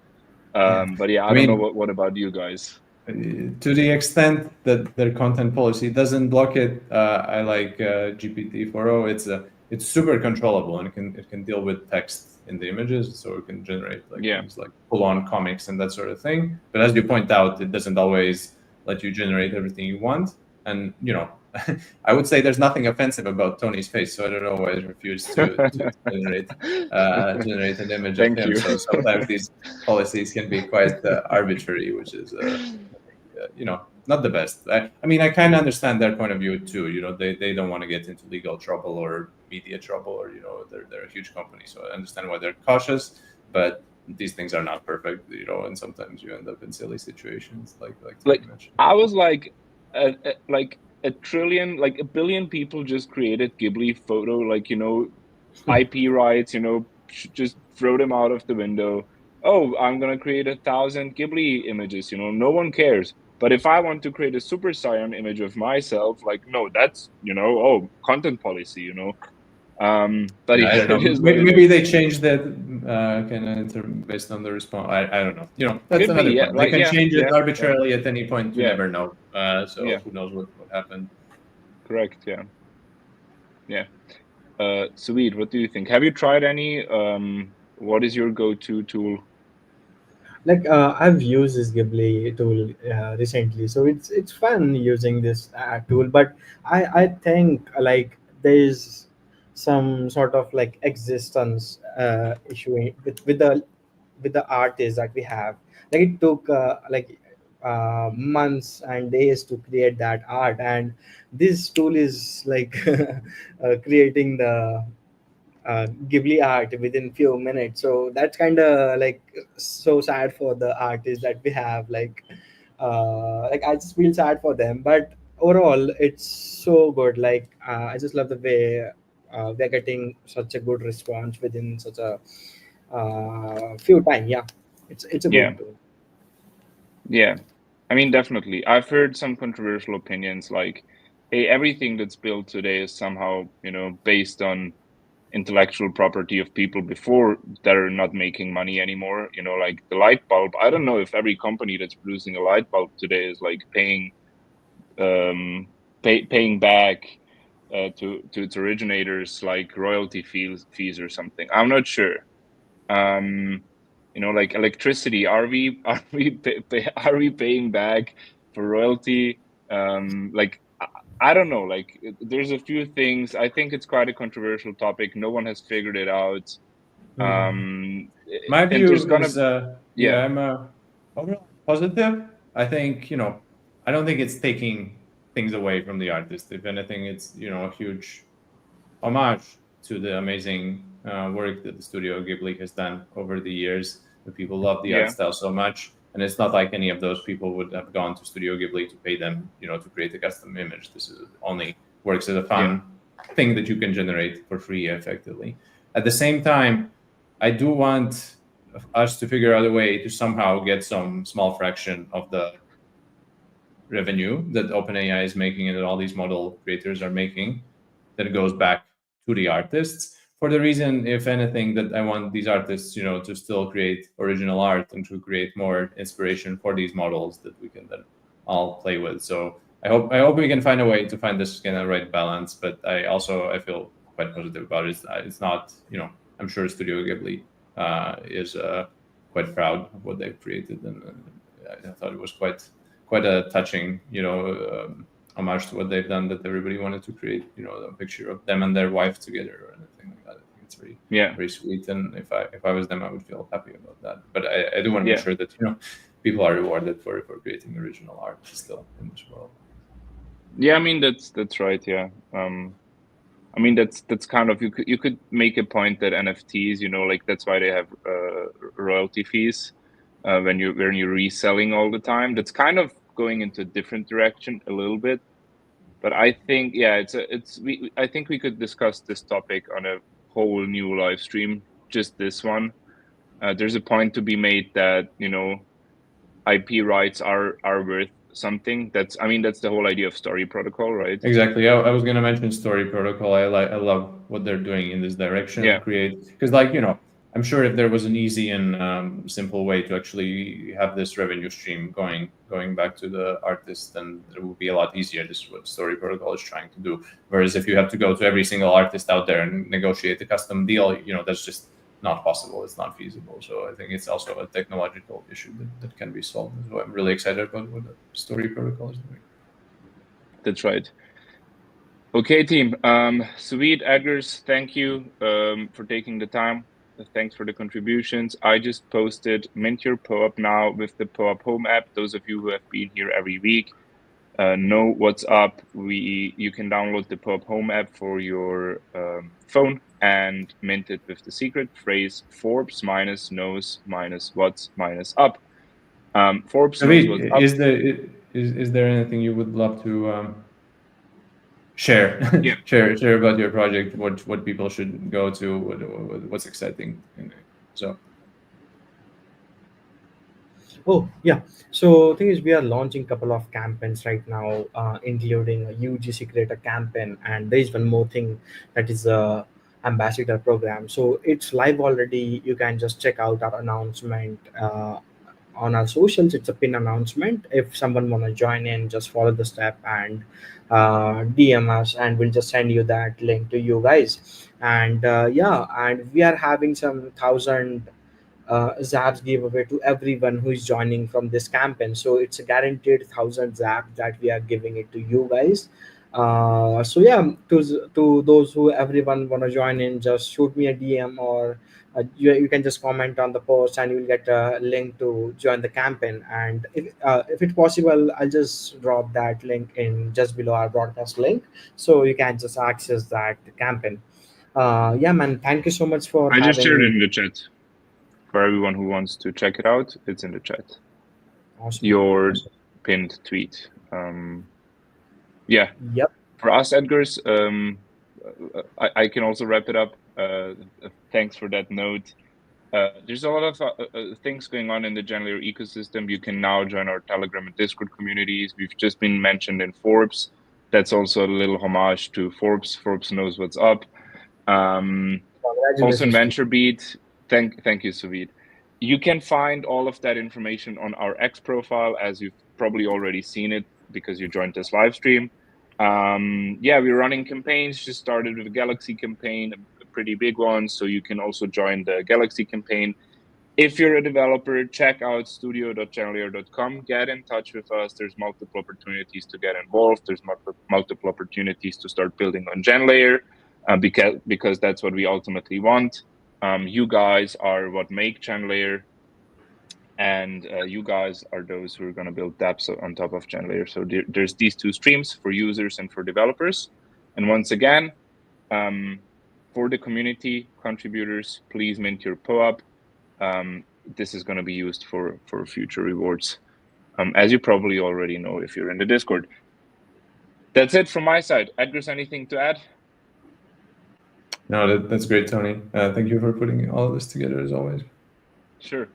But yeah, I don't know what about you guys. To the extent that their content policy doesn't block it, I like GPT-4o. It's super controllable, and it can deal with text in the images, so it can generate like things like full-on comics and that sort of thing. But as you point out, it doesn't always let you generate everything you want. And I would say there's nothing offensive about Tony's face, so I don't know why it refused to generate an image of him. So sometimes these policies can be quite arbitrary, which is not the best. I mean, I kind of understand their point of view too. They don't want to get into legal trouble or media trouble, or they're a huge company, so I understand why they're cautious. But these things are not perfect, and sometimes you end up in silly situations like you mentioned. I was like a trillion, like a billion people just created Ghibli photo, like IP rights, just throw them out of the window. Oh, I'm gonna create 1,000 Ghibli images, no one cares. But if I want to create a Super Saiyan image of myself, like no, that's content policy, but yeah, I don't know. it is Maybe they changed that kind of based on the response. I don't know. That's Could another be, point. They can change it arbitrarily at any point. You Yeah. never know. So who knows what happened? Correct. Yeah. Sweet. What do you think? Have you tried any? What is your go-to tool? Like I've used this Ghibli tool recently, so it's fun using this tool. But I think like there's some sort of like existence issue with the artists that we have. Like it took months and days to create that art, and this tool is like creating the Ghibli art within few minutes. So that's kind of like so sad for the artists that we have. Like I just feel sad for them. But overall, it's so good. Like I just love the way they're getting such a good response within such a few time. Yeah, it's a Yeah, good tool. yeah. I mean, definitely. I've heard some controversial opinions like, hey, everything that's built today is somehow, based on intellectual property of people before that are not making money anymore. Like the light bulb. I don't know if every company that's producing a light bulb today is like paying back to its originators like royalty fees or something. I'm not sure. um like electricity, are we paying back for royalty? Like I don't know, like there's a few things. I think it's quite a controversial topic. No one has figured it out. Hmm. My And there's view gonna is, yeah, yeah, I'm overall positive. I think, I don't think it's taking things away from the artist. If anything, it's, a huge homage to the amazing work that the Studio Ghibli has done over the years. The people love the art yeah, style so much, and it's not like any of those people would have gone to Studio Ghibli to pay them, to create a custom image. This is only works as a yeah, fun thing that you can generate for free, effectively. At the same time, I do want us to figure out a way to somehow get some small fraction of the revenue that OpenAI is making and that all these model creators are making that goes back to the artists, for the reason, if anything, that I want these artists, to still create original art and to create more inspiration for these models that we can then all play with. So I hope we can find a way to find this kind of right balance. But I feel quite positive about it. It's not, I'm sure Studio Ghibli is quite proud of what they've created, and I thought it was quite a touching, homage to what they've done. That everybody wanted to create, a picture of them and their wife together or anything like that. I think it's very, yeah, very sweet. And if I was them, I would feel happy about that. But I do want to make yeah, sure that people are rewarded for creating original art still in this world. yeah. I mean, that's right. Yeah. I mean, that's kind of, you could make a point that NFTs, like that's why they have royalty fees when you're reselling all the time. That's kind of going into a different direction a little bit. But I think, yeah, I think we could discuss this topic on a whole new live stream, just this one. There's a point to be made that, IP rights are worth something. I mean, that's the whole idea of story protocol, right? Exactly. I was going to mention Story Protocol. I love what they're doing in this direction. Yeah, Create, because, like, I'm sure if there was an easy and simple way to actually have this revenue stream going back to the artist, then it would be a lot easier. This is what Story Protocol is trying to do. Whereas if you have to go to every single artist out there and negotiate a custom deal, that's just not possible. It's not feasible. So I think it's also a technological issue that can be solved. So I'm really excited about what the Story Protocol is doing. that's right. Okay, team. Sweet, Edgars, thank you for taking the time. Thanks for the contributions. I just posted Mint Your POAP now with the POAP Home app. Those of you who have been here every week know what's up. You can download the POAP Home app for your phone and mint it with the secret phrase Forbes minus knows minus what's minus up. Forbes knows what's David, up. is there anything you would love to share Yeah. share about your project? What people should go to? What's exciting? So Oh yeah. So thing is, we are launching couple of campaigns right now, including a UGC creator campaign, and there is one more thing that is a ambassador program. So it's live already. You can just check out our announcement on our socials. It's a pin announcement. If someone wanna join in, just follow the step and DM us, and we'll just send you that link to you guys. And yeah, and we are having some thousand zaps giveaway to everyone who is joining from this campaign. So it's a guaranteed 1,000 zaps that we are giving it to you guys. So yeah, to those who everyone wanna join in, just shoot me a DM, or you can just comment on the post and you'll get a link to join the campaign. And if it's possible, I'll just drop that link in just below our broadcast link, so you can just access that campaign. Yeah, man, thank you so much for I just shared it having. in the chat for everyone who wants to check it out. It's in the chat. Awesome. Your Awesome. pinned tweet. Yeah. Yep. For us, Edgars, I can also wrap it up. Thanks for that note. There's a lot of things going on in the Genlayer ecosystem. You can now join our Telegram and Discord communities. We've just been mentioned in Forbes. That's also a little homage to Forbes. Forbes knows what's up. Also in Congratulations. VentureBeat. Thank you, Suvid. You can find all of that information on our X profile, as you've probably already seen it because you joined this live stream. Yeah, we're running campaigns. Just started with a Galaxy campaign, a pretty big one. So you can also join the Galaxy campaign. If you're a developer, check out studio.genlayer.com. Get in touch with us. There's multiple opportunities to get involved. There's multiple opportunities to start building on Genlayer, because that's what we ultimately want. You guys are what make Genlayer, and you guys are those who are going to build dApps on top of Genlayer. So there's these two streams for users and for developers. And once again, for the community contributors, please mint your POAP. This is going to be used for future rewards, as you probably already know if you're in the Discord. That's it from my side. Edgars, anything to add? No, that's great, Tony. Thank you for putting all of this together as always. Sure.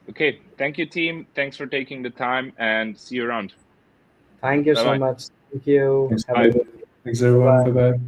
Okay. Thank you, team. Thanks for taking the time, and see you around. Thank you so Bye-bye. much. Thank you. Thanks, Have a good day. Thanks everyone. Bye-bye. Bye bye.